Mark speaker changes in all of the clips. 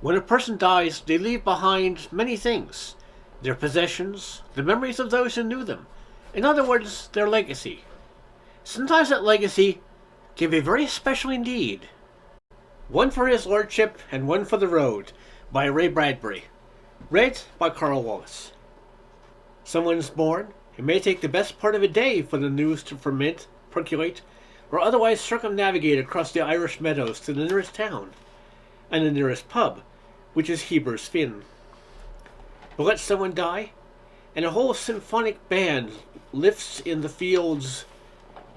Speaker 1: When a person dies, they leave behind many things: their possessions, the memories of those who knew them. In other words, their legacy. Sometimes that legacy can be very special indeed. One for His Lordship and One for the Road by Ray Bradbury. Read by Karl. Someone's born. It may take the best part of a day for the news to ferment, percolate, or otherwise circumnavigate across the Irish meadows to the nearest town, and the nearest pub, which is Heber's Finn. But let someone die, and a whole symphonic band lifts in the fields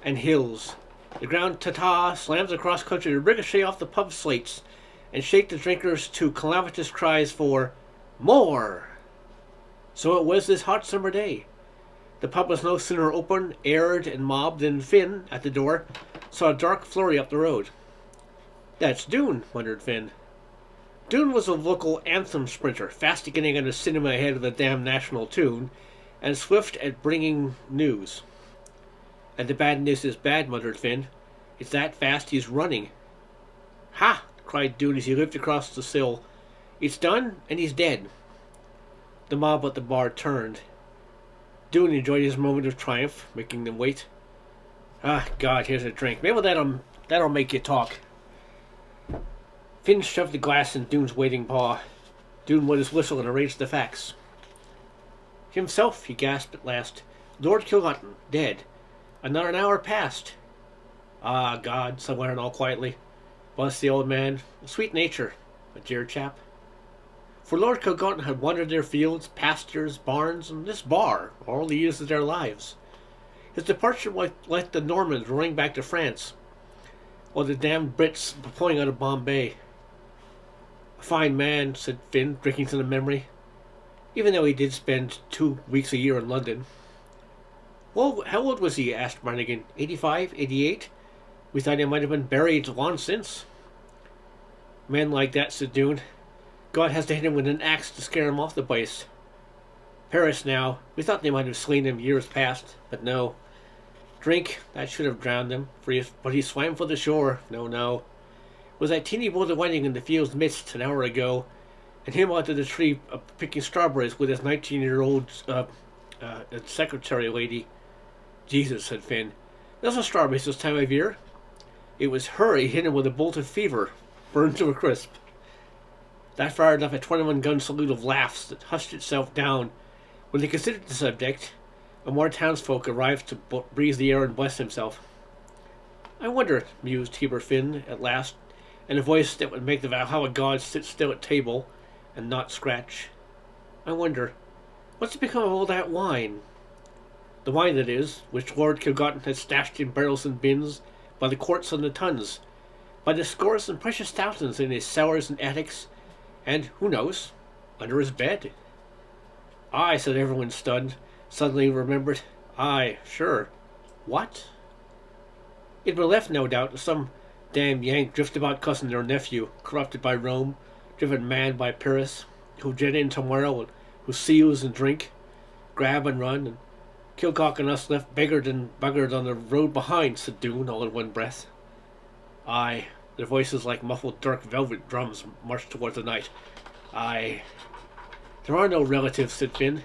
Speaker 1: and hills. The ground ta-ta slams across country to ricochet off the pub slates and shake the drinkers to calamitous cries for more. So it was this hot summer day. The pub was no sooner open, aired, and mobbed than Finn, at the door, saw a dark flurry up the road. "That's Doone," wondered Finn. Doone was a local anthem sprinter, fast at getting out of cinema ahead of the damn national tune, and swift at bringing news. "And the bad news is bad," muttered Finn. "It's that fast he's running." "Ha!" cried Doone as he leaped across the sill. "It's done, and he's dead." The mob at the bar turned. Doone enjoyed his moment of triumph, making them wait. "Ah, God, here's a drink. Maybe that'll make you talk." Finn shoved the glass in Doone's waiting paw. Doone wet his whistle and arranged the facts. "Himself," he gasped at last. "Lord Kilgotten, dead. Another an hour passed." "Ah, God," said one all quietly. "Bless the old man. A sweet nature. A dear chap." For Lord Kilgotten had wandered their fields, pastures, barns, and this bar all the years of their lives. His departure like the Normans running back to France, or the damned Brits pulling out of Bombay. "A fine man," said Finn, drinking to the memory, even though he did spend 2 weeks a year in London. "Well, how old was he?" asked Brannigan. 85, 88? We thought he might have been buried long since." "Men like that," said Doone. "God has to hit him with an axe to scare him off the place. Paris now, we thought they might have slain him years past, but no. Drink, that should have drowned him, but he swam for the shore. No. It was that teeny boulder winding in the field's midst an hour ago, and him out of the tree picking strawberries with his 19-year-old secretary lady." "Jesus," said Finn. "There's no strawberries this time of year." "It was her he hit him with a bolt of fever, burned to a crisp." That fired off a 21-gun salute of laughs that hushed itself down when they considered the subject, and more townsfolk arrived to breathe the air and bless himself. "I wonder," mused Heber Finn at last, in a voice that would make the Valhalla gods sit still at table and not scratch. "I wonder, what's become of all that wine? The wine, that is, which Lord Kilgotten had stashed in barrels and bins, by the quarts and the tons, by the scores and precious thousands in his cellars and attics, and, who knows, under his bed." "Aye," said everyone stunned, suddenly remembered. "Aye, sure. What?" It'd been left, no doubt, to some damn Yank drift-about cousin or nephew, corrupted by Rome, driven mad by Paris, who'll jet in tomorrow and who'll seize and drink, grab and run, and Kilcock and us left beggared and buggered on the road behind," said Doone, all in one breath. "Aye." Their voices, like muffled dark velvet drums, marched towards the night. "Aye." "There are no relatives," said Finn.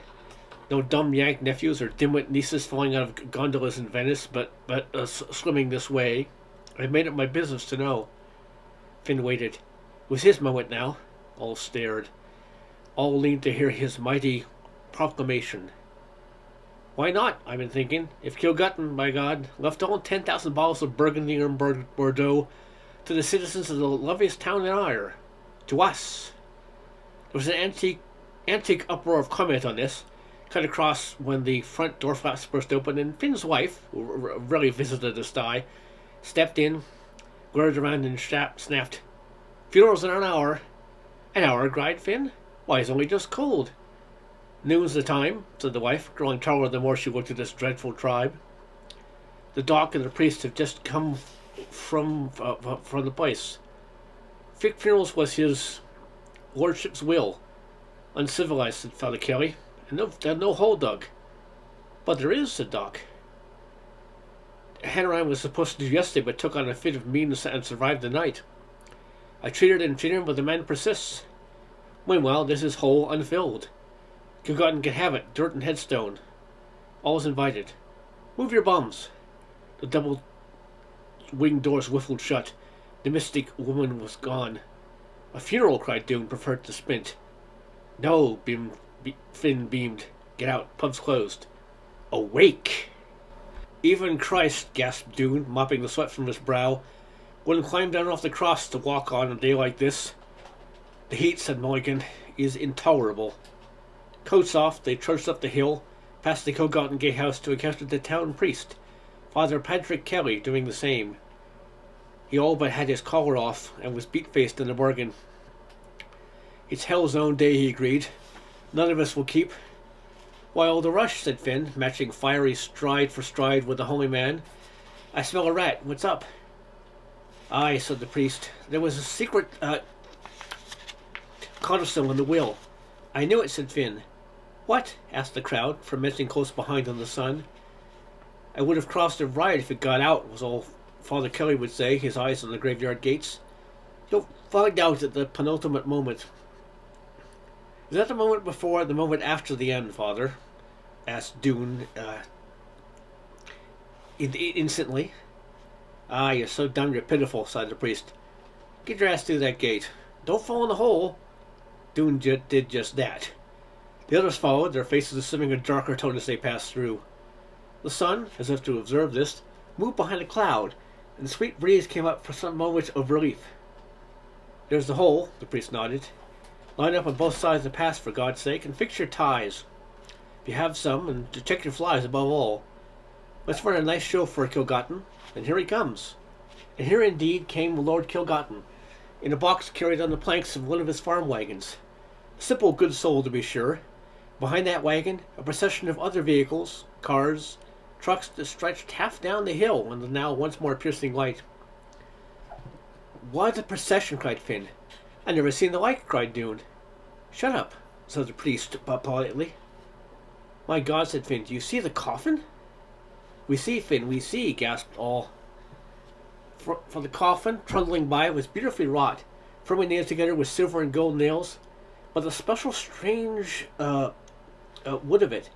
Speaker 1: "No dumb Yank nephews or dimwit nieces falling out of gondolas in Venice, but swimming this way. I've made it my business to know." Finn waited. It was his moment now. All stared. All leaned to hear his mighty proclamation. "Why not, I've been thinking, if Kilgotten, by God, left all 10,000 bottles of Burgundy and Bordeaux to the citizens of the loveliest town in Ire, to us." There was an antique uproar of comment on this, cut across when the front door flaps burst open, and Finn's wife, who really visited the sty, stepped in, glared around, and snapped, "Funeral's in an hour." "An hour?" cried Finn. "Why, it's only just cold." "Noon's the time," said the wife, growing taller the more she looked at this dreadful tribe. "The doc and the priest have just come from the place. Funerals was his lordship's will. Uncivilized," said Father Kelly, "and no hole dug." "But there is," said Doc. Hanrahan was supposed to do yesterday, but took on a fit of meanness and survived the night. I treated him, but the man persists. Meanwhile, this is hole unfilled. Kilgarten can have it, dirt and headstone. All's invited. Move your bums. The double-winged doors whiffled shut. The mystic woman was gone. A funeral, cried Doon, preferred to sprint. No, Finn beamed. Get out, pub's closed. Awake! Even Christ, gasped Doon, mopping the sweat from his brow, wouldn't climb down off the cross to walk on a day like this. The heat, said Mulligan, is intolerable. Coats off, they trudged up the hill, past the Kilgarten gatehouse to encounter the town priest, Father Patrick Kelly, doing the same. He all but had his collar off, and was beat-faced in the bargain. It's hell's own day, he agreed. None of us will keep. Why all the rush, said Finn, matching fiery stride for stride with the homely man. I smell a rat. What's up? Aye, said the priest. There was a secret codicil in the will. I knew it, said Finn. What? Asked the crowd, fermenting close behind on the sun. I would have crossed a riot if it got out, was all Father Kelly would say, his eyes on the graveyard gates. You'll find out at the penultimate moment. Is that the moment before, the moment after the end, Father? Asked Doon, instantly. Ah, you're so dumb you're pitiful, sighed the priest. Get your ass through that gate. Don't fall in the hole. Doon did just that. The others followed, their faces assuming a darker tone as they passed through. The sun, as if to observe this, moved behind a cloud, and the sweet breeze came up for some moments of relief. There's the hole, the priest nodded. Line up on both sides of the pass, for God's sake, and fix your ties. If you have some, and to check your flies above all. Let's run a nice show for Kilgarten, and here he comes. And here indeed came Lord Kilgarten, in a box carried on the planks of one of his farm wagons. A simple good soul, to be sure. Behind that wagon, a procession of other vehicles, cars, trucks that stretched half down the hill in the now once more piercing light. Why the procession? Cried Finn. I never seen the like, cried Doon. Shut up, said the priest politely. My God, said Finn, do you see the coffin? We see, Finn, we see, gasped all. For the coffin, trundling by, was beautifully wrought, firmly nailed together with silver and gold nails, but the special strange wood of it.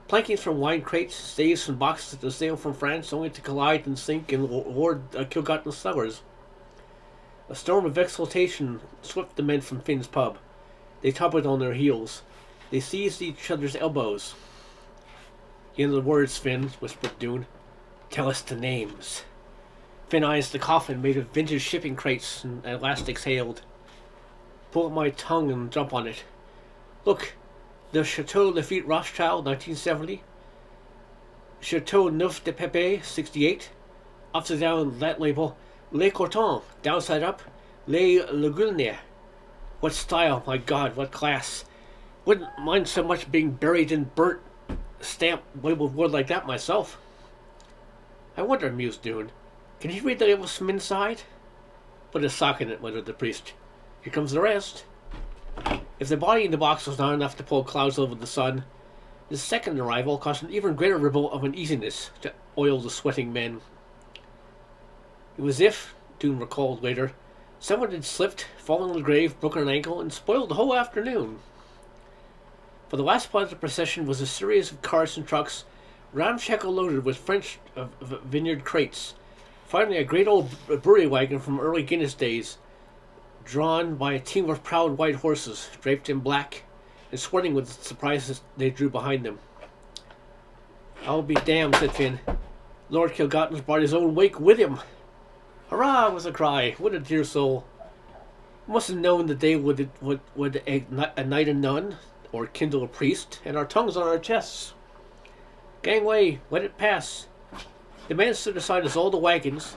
Speaker 1: Plankings from wine crates, staves from boxes that sailed from France, only to collide and sink in Lord Kilgarten's cellars. A storm of exultation swept the men from Finn's pub. They toppled on their heels. They seized each other's elbows. In the words, Finn, whispered Doon. Tell us the names. Finn eyes the coffin made of vintage shipping crates and elastics hailed. Pull up my tongue and jump on it. Look, the Chateau Lafitte Rothschild, 1970. Chateau Neuf de Pepe, 68. Upside down that label, Les Cortons, downside up, Les Lagunier. What style, my God, what class. Wouldn't mind so much being buried in burnt stamp labeled wood like that myself. I wonder, mused Doon, can he read the labels from inside? Put a sock in it, muttered the priest. Here comes the rest. If the body in the box was not enough to pull clouds over the sun, the second arrival caused an even greater ripple of uneasiness to oil the sweating men. It was as if, Doon recalled later, someone had slipped, fallen in the grave, broken an ankle, and spoiled the whole afternoon. For the last part of the procession was a series of cars and trucks, ramshackle loaded with French vineyard crates. Finally, a great old brewery wagon from early Guinness days, drawn by a team of proud white horses, draped in black, and sweating with the surprises they drew behind them. I'll be damned, said Finn. Lord Kilgarten's brought his own wake with him. Hurrah, was a cry. What a dear soul. Must have known the day would ignite a nun, or kindle a priest, and our tongues on our chests. Gangway, let it pass. The man stood aside as all the wagons,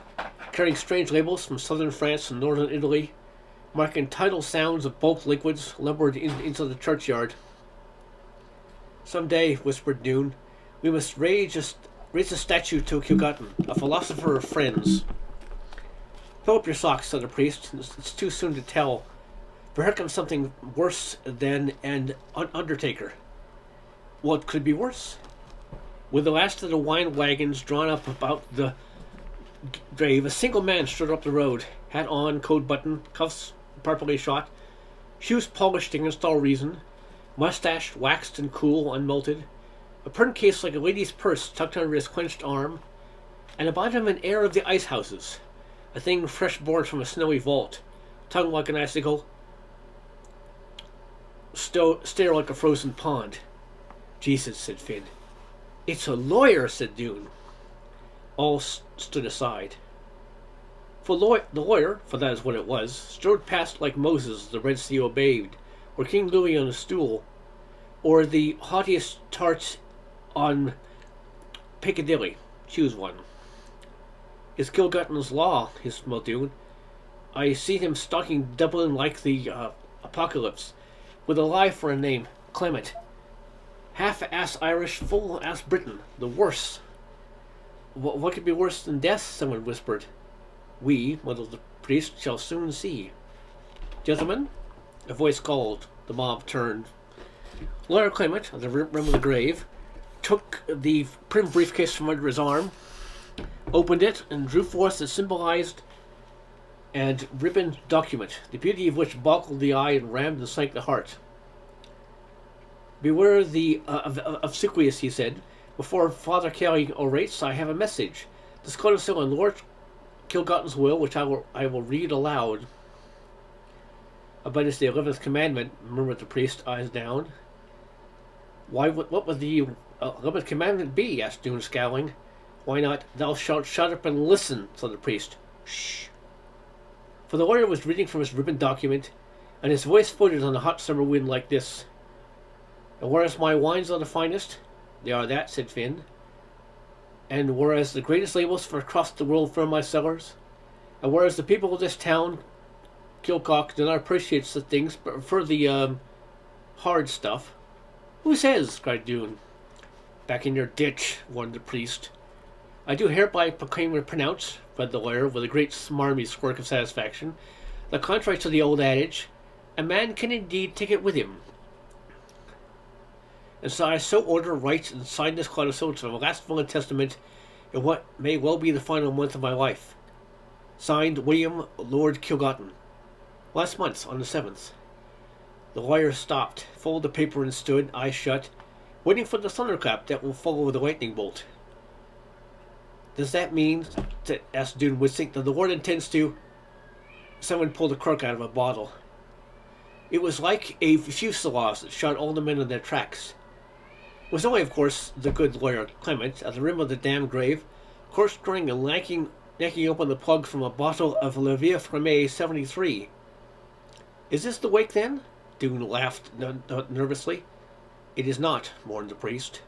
Speaker 1: carrying strange labels from southern France and northern Italy, marking tidal sounds of bulk liquids, lumbered into the churchyard. Some day, whispered Doon, we must raise a statue to Kilgarten, a philosopher of friends. Fill up your socks, said the priest. It's too soon to tell. For here comes something worse than an undertaker. What could be worse? With the last of the wine wagons drawn up about the grave, a single man strode up the road, hat on, coat button, cuffs properly shot, shoes polished against all reason, mustache waxed and cool, unmelted, a print case like a lady's purse tucked under his clenched arm, and about him an air of the ice houses, a thing fresh bored from a snowy vault, tongue like an icicle, stare like a frozen pond. Jesus, said Finn. It's a lawyer, said Dune. All stood aside. For the lawyer, for that is what it was, strode past like Moses the Red Sea obeyed, or King Louis on a stool, or the haughtiest tart on Piccadilly. Choose one. Is Kilgutton's law, hissed Muldoon. I see him stalking Dublin like the apocalypse, with a lie for a name, Clement. Half-ass Irish, full-ass Briton, the worst. What could be worse than death? Someone whispered. We, muttered the priest, shall soon see. Gentlemen, a voice called. The mob turned. Lawyer Clement, at the rim of the grave, took the prim briefcase from under his arm, opened it, and drew forth the symbolized and ribboned document, the beauty of which boggled the eye and rammed and sank the heart. Beware of obsequious, he said. Before Father Kelly orates, I have a message. This codicil in Lord Kilgutton's will, which I will read aloud. But it's the 11th commandment, murmured the priest, eyes down. What would the 11th commandment be? Asked Dune, scowling. Why not, thou shalt shut up and listen, said the priest. Shh. For the lawyer was reading from his ribbon document, and his voice floated on the hot summer wind like this. And whereas my wines are the finest, they are that, said Finn. And whereas the greatest labels for across the world fill my cellars, and whereas the people of this town, Kilcock, do not appreciate such things, but prefer the, hard stuff. Who says? Cried Dune. Back in your ditch, warned the priest. I do hereby proclaim and pronounce, read the lawyer with a great smarmy squirk of satisfaction, that contrary to the old adage, a man can indeed take it with him. And so I so order, write, and sign this codicil to my last will and testament in what may well be the final month of my life. Signed, William Lord Kilgutton. Last month, on the 7th. The lawyer stopped, folded the paper and stood, eyes shut, waiting for the thunderclap that will follow the lightning bolt. Does that mean, asked Dune Wisink, that the Lord intends to... Someone pulled a cork out of a bottle. It was like a fusillade that shot all the men in their tracks. It was only, of course, the good lawyer Clement, at the rim of the damned grave, corkscrewing and necking open the plug from a bottle of Le Vieux Fromage 73. Is this the wake, then? Dune laughed nervously. It is not, mourned the priest.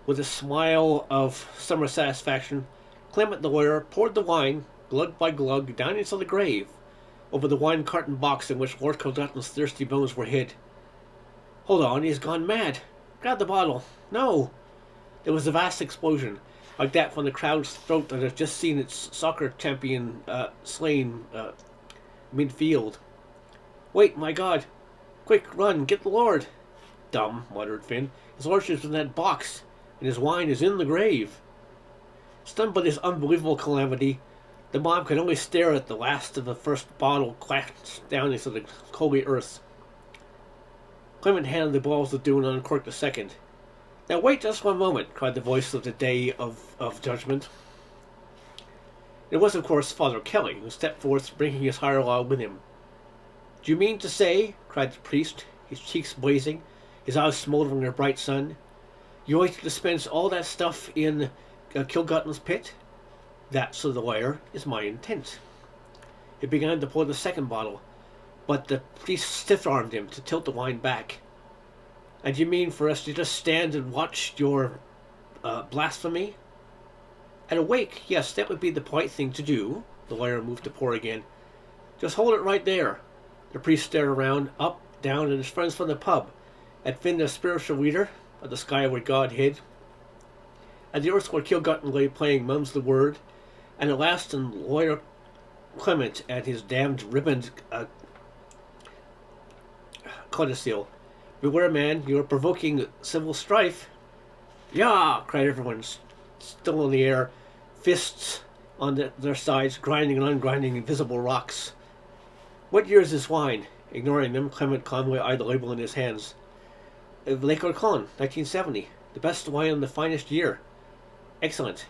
Speaker 1: With a smile of summer satisfaction, Clement the lawyer poured the wine, glug by glug, down into the grave, over the wine carton box in which Lord Kilgutton's thirsty bones were hid. Hold on, he has gone mad. Grab the bottle. No! There was a vast explosion, like that from the crowd's throat that had just seen its soccer champion slain midfield. Wait, my God! Quick, run, get the Lord! Dumb, muttered Finn. His lordship's in that box, and his wine is in the grave. Stunned by this unbelievable calamity, the mob could only stare at the last of the first bottle clashed down into the holy earth. Clement handed the balls to Dune and uncorked the second. Now wait just one moment, cried the voice of the day of judgment. It was, of course, Father Kelly, who stepped forth, bringing his higher law with him. Do you mean to say, cried the priest, his cheeks blazing, his eyes smoldering in the bright sun, you're going to dispense all that stuff in Kilgutton's pit? That, said the lawyer, is my intent. He began to pour the second bottle, but the priest stiff-armed him to tilt the wine back. And you mean for us to just stand and watch your blasphemy? At a wake, yes, that would be the polite thing to do. The lawyer moved to pour again. Just hold it right there. The priest stared around, up, down, and his friends from the pub, at Finn the spiritual leader, at the sky where God hid, at the earth where Kilgutton lay playing Mum's the Word, and at last in lawyer Clement at his damned ribboned codicil. Beware, man, you are provoking civil strife. Yah! Cried everyone, still in the air, fists on their sides, grinding and ungrinding invisible rocks. What year is this wine? Ignoring them, Clement calmly eyed the label in his hands. Lake Orcon, 1970. The best wine in the finest year. Excellent.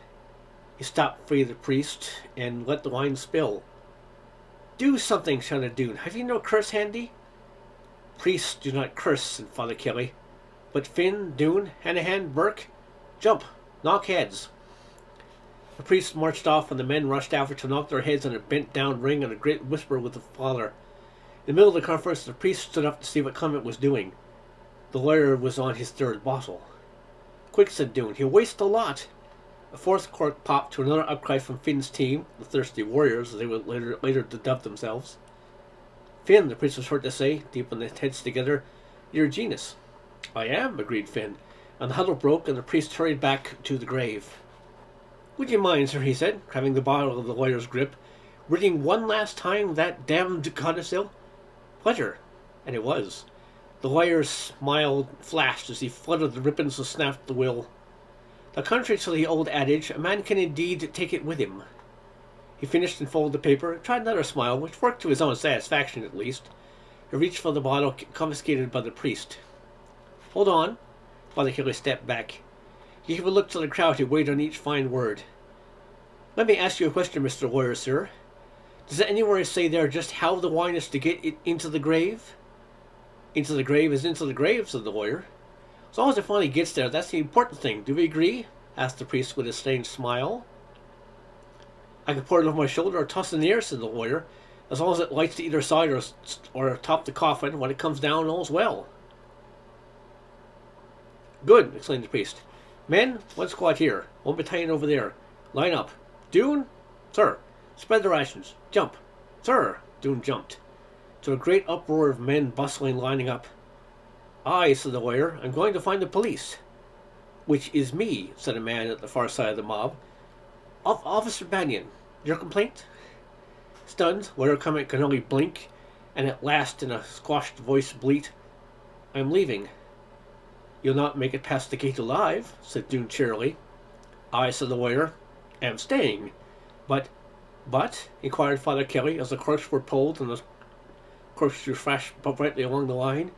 Speaker 1: He stopped free of the priest and let the wine spill. Do something, shouted Dune. Have you no curse handy? Priests do not curse, said Father Kelly. But Finn, Dune, Hanahan, Burke, jump, knock heads. The priest marched off and the men rushed after to knock their heads on a bent-down ring and a great whisper with the father. In the middle of the conference, the priest stood up to see what Clement was doing. The lawyer was on his third bottle. Quick, said Dune, he'll waste a lot. A fourth cork popped to another outcry from Finn's team, the Thirsty Warriors, as they would later dub themselves. Finn, the priest was heard to say, deep in their heads together, you're a genius. I am, agreed Finn, and the huddle broke and the priest hurried back to the grave. Would you mind, sir, he said, grabbing the bottle of the lawyer's grip, reading one last time that damned codicil? Pleasure. And it was. The lawyer's smile flashed as he fluttered the ribbons and snapped the will. Now, contrary to the old adage, a man can indeed take it with him. He finished and folded the paper, tried another smile, which worked to his own satisfaction at least. He reached for the bottle confiscated by the priest. Hold on. Father Kelly stepped back. He gave a look to the crowd who waited on each fine word. Let me ask you a question, Mr. Lawyer, sir. Does it anywhere say there just how the wine is to get it into the grave? Into the grave is into the grave, said the lawyer. As long as it finally gets there, that's the important thing. Do we agree? Asked the priest with a strange smile. I can pour it over my shoulder or toss it in the air, said the lawyer. As long as it lights to either side or atop the coffin, when it comes down, all's well. Good, exclaimed the priest. Men, one squad here. One battalion over there. Line up. Dune? Sir. Spread the rations. Jump. Sir. Dune jumped. To a great uproar of men bustling, lining up. Aye, said the lawyer. I'm going to find the police. Which is me, said a man at the far side of the mob. Officer Banyan, your complaint? Stunned, lawyer Clement could only blink, and at last in a squashed voice bleat, I'm leaving. You'll not make it past the gate alive, said Dune cheerily. I, said the lawyer, am staying. But, inquired Father Kelly as the corks were pulled and the corkscrew flashed brightly along the line.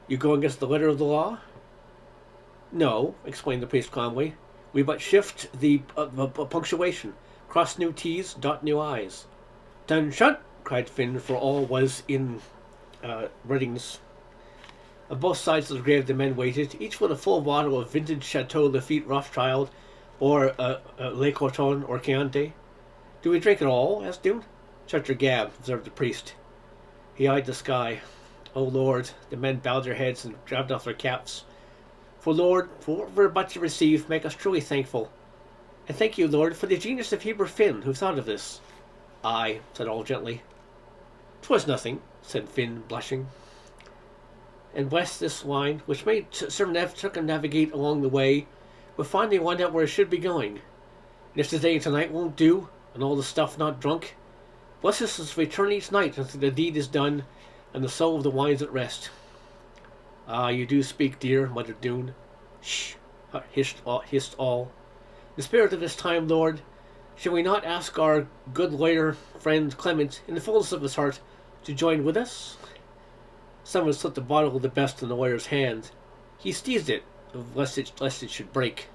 Speaker 1: You go against the letter of the law? No, explained the priest calmly. We but shift the punctuation, cross new T's, dot new I's. Done shut, cried Finn, for all was in readiness. On both sides of the grave the men waited, each with a full bottle of vintage Chateau Lafite Rothschild, or Le Coton or Chianti. Do we drink it all? Asked Dune. Shut your gab, observed the priest. He eyed the sky. O Lord, the men bowed their heads and grabbed off their caps. For Lord, for what we're about to receive, make us truly thankful. And thank you, Lord, for the genius of Heber Finn, who thought of this. Aye, said all gently. 'Twas nothing, said Finn, blushing. And bless this wine, which may circumnavigate along the way, we'll finally wind out where it should be going. And if today and tonight won't do, and all the stuff not drunk, bless us as we return each night until the deed is done, and the soul of the wine's at rest. Ah, you do speak, dear, muttered Dune. Shh, hissed all. In the spirit of this time, Lord, shall we not ask our good lawyer friend Clement, in the fullness of his heart, to join with us? Someone slipped the bottle of the best in the lawyer's hand. He seized it, lest it should break.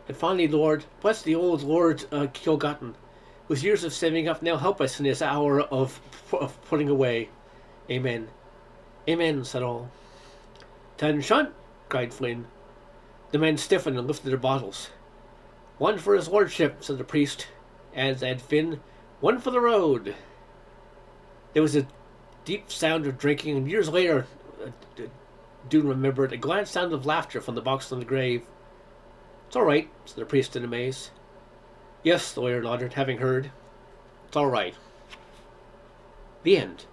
Speaker 1: And finally, Lord, bless the old Lord Kilgotten, whose years of saving up now help us in this hour of putting away. Amen. Amen, said all. "Attention!" cried Flynn. The men stiffened and lifted their bottles. "One for his lordship," said the priest, as add Finn, "one for the road." There was a deep sound of drinking, and years later, Dune remembered a glad sound of laughter from the box on the grave. "It's all right," said the priest in amaze. "Yes," the lawyer nodded, having heard. "It's all right." The end.